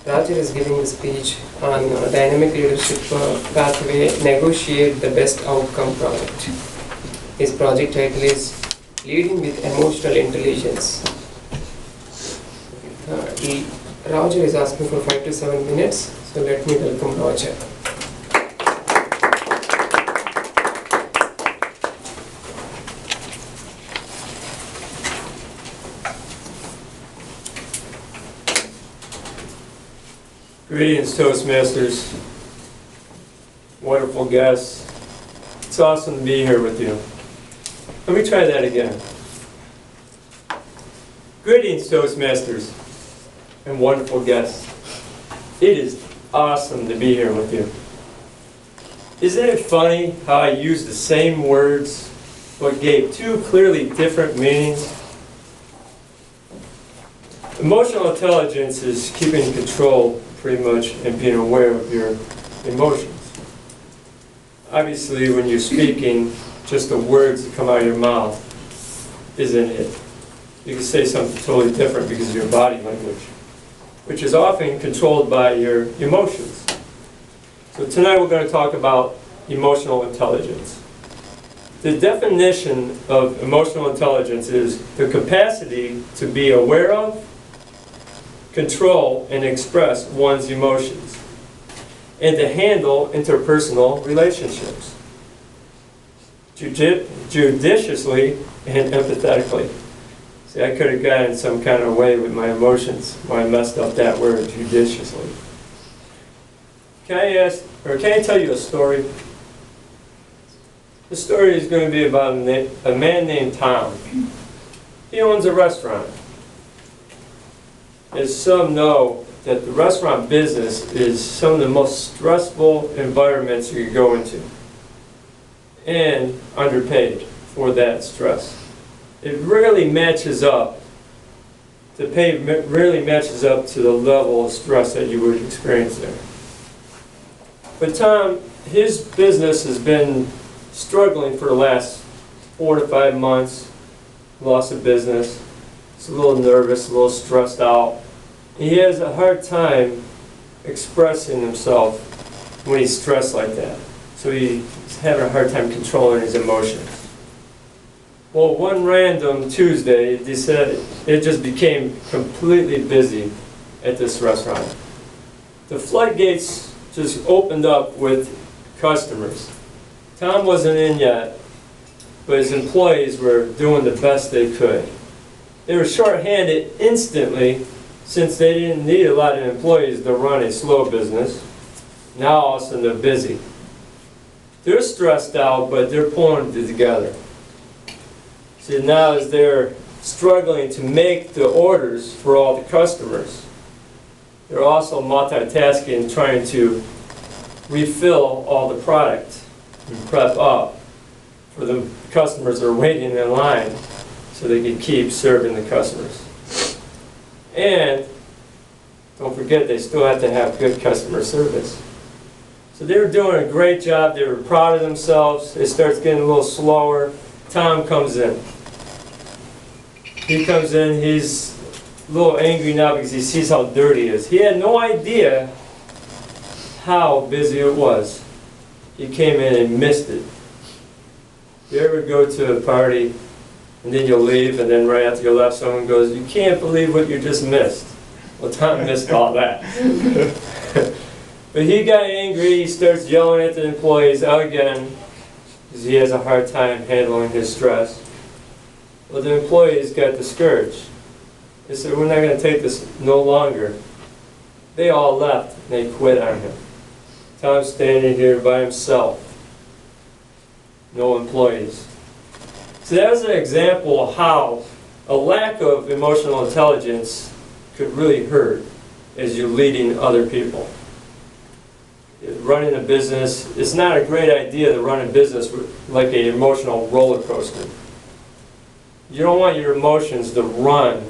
Roger is giving a speech on dynamic leadership pathway, negotiate the best outcome project. His project title is Leading with Emotional Intelligence. Roger is asking for 5 to 7 minutes, so let me welcome Roger. Greetings, Toastmasters. Wonderful guests. It's awesome to be here with you. Let me try that again. Greetings, Toastmasters, and wonderful guests. It is awesome to be here with you. Isn't it funny how I use the same words but gave two clearly different meanings? Emotional intelligence is keeping control pretty much and being aware of your emotions. Obviously, when you're speaking, just the words that come out of your mouth isn't it. You can say something totally different because of your body language, which is often controlled by your emotions. So tonight we're going to talk about emotional intelligence. The definition of emotional intelligence is the capacity to be aware of, control, and express one's emotions, and to handle interpersonal relationships judiciously and empathetically. See, I could have gotten some kind of way with my emotions when I messed up that word, judiciously. Can I tell you a story? The story is going to be about a man named Tom. He owns a restaurant. As some know, that the restaurant business is some of the most stressful environments you could go into, and underpaid for that stress. It rarely matches up. The pay rarely matches up to the level of stress that you would experience there. But Tom, his business has been struggling for the last 4 to 5 months. Lost of business. He's a little nervous, a little stressed out. He has a hard time expressing himself when he's stressed like that. So he's having a hard time controlling his emotions. Well, one random Tuesday, they said it just became completely busy at this restaurant. The floodgates just opened up with customers. Tom wasn't in yet, but his employees were doing the best they could. They were short-handed instantly, since they didn't need a lot of employees to run a slow business. Now all of a sudden they're busy. They're stressed out, but they're pulling it together. See, now as they're struggling to make the orders for all the customers, they're also multitasking, trying to refill all the product and prep up for the customers that are waiting in line so they can keep serving the customers. And don't forget, they still have to have good customer service. So they were doing a great job. They were proud of themselves. It starts getting a little slower. Tom comes in. He comes in. He's a little angry now because he sees how dirty it is. He had no idea how busy it was. He came in and missed it. You ever go to a party and then you'll leave, and then right after you left, someone goes, "You can't believe what you just missed." Well, Tom missed all that. But he got angry. He starts yelling at the employees again because he has a hard time handling his stress. Well, the employees got discouraged. They said, "We're not going to take this no longer." They all left, and they quit on him. Tom's standing here by himself. No employees. So that was an example of how a lack of emotional intelligence could really hurt as you're leading other people. Running a business, it's not a great idea to run a business like an emotional roller coaster. You don't want your emotions to run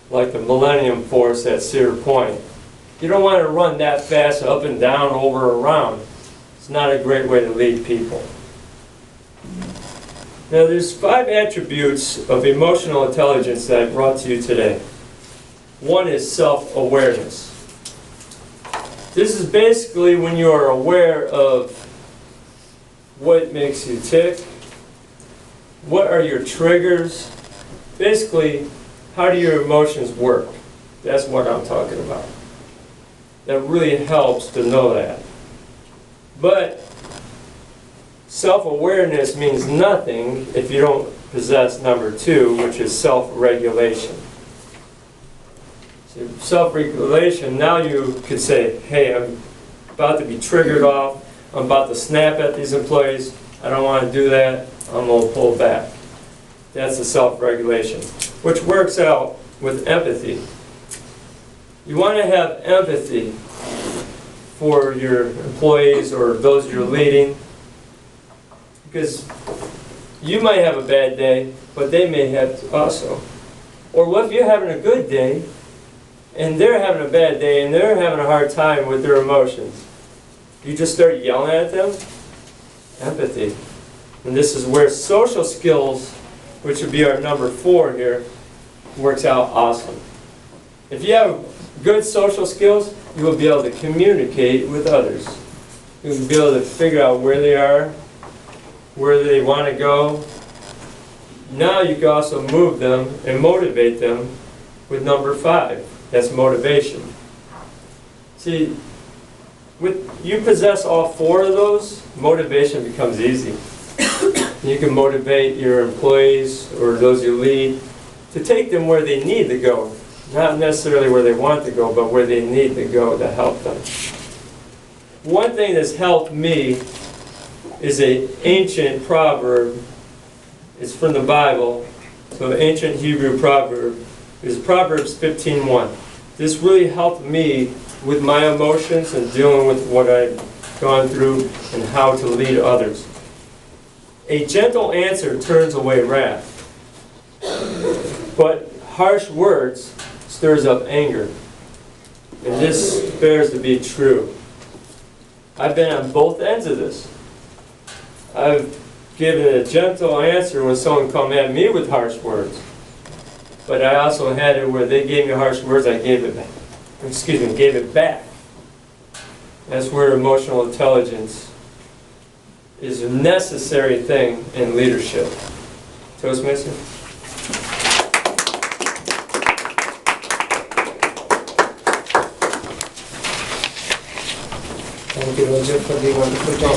like the Millennium Force at Cedar Point. You don't want to run that fast up and down, over, around. It's not a great way to lead people. Now there's 5 attributes of emotional intelligence that I brought to you today. One is self-awareness. This is basically when you are aware of what makes you tick, what are your triggers, basically how do your emotions work. That's what I'm talking about. That really helps to know that. But self-awareness means nothing if you don't possess number 2, which is self-regulation. So self-regulation, now you could say, hey, I'm about to be triggered off, I'm about to snap at these employees, I don't want to do that, I'm going to pull back. That's the self-regulation, which works out with empathy. You want to have empathy for your employees or those you're leading, because you might have a bad day, but they may have also. Or what if you're having a good day, and they're having a bad day, and they're having a hard time with their emotions? You just start yelling at them? Empathy. And this is where social skills, which would be our number 4 here, works out awesome. If you have good social skills, you will be able to communicate with others. You will be able to figure out where they are, where they want to go. Now you can also move them and motivate them with number 5. That's motivation. See, with you possess all 4 of those, motivation becomes easy. You can motivate your employees or those you lead to take them where they need to go. Not necessarily where they want to go, but where they need to go to help them. One thing that's helped me is an ancient proverb. It's from the Bible. So the ancient Hebrew proverb is Proverbs 15:1. This really helped me with my emotions and dealing with what I've gone through and how to lead others. A gentle answer turns away wrath, but harsh words stirs up anger. And this bears to be true. I've been on both ends of this. I've given a gentle answer when someone come at me with harsh words. But I also had it where they gave me harsh words, I gave it back. That's where emotional intelligence is a necessary thing in leadership. Toastmaster? Thank you, Roger, for the wonderful talk.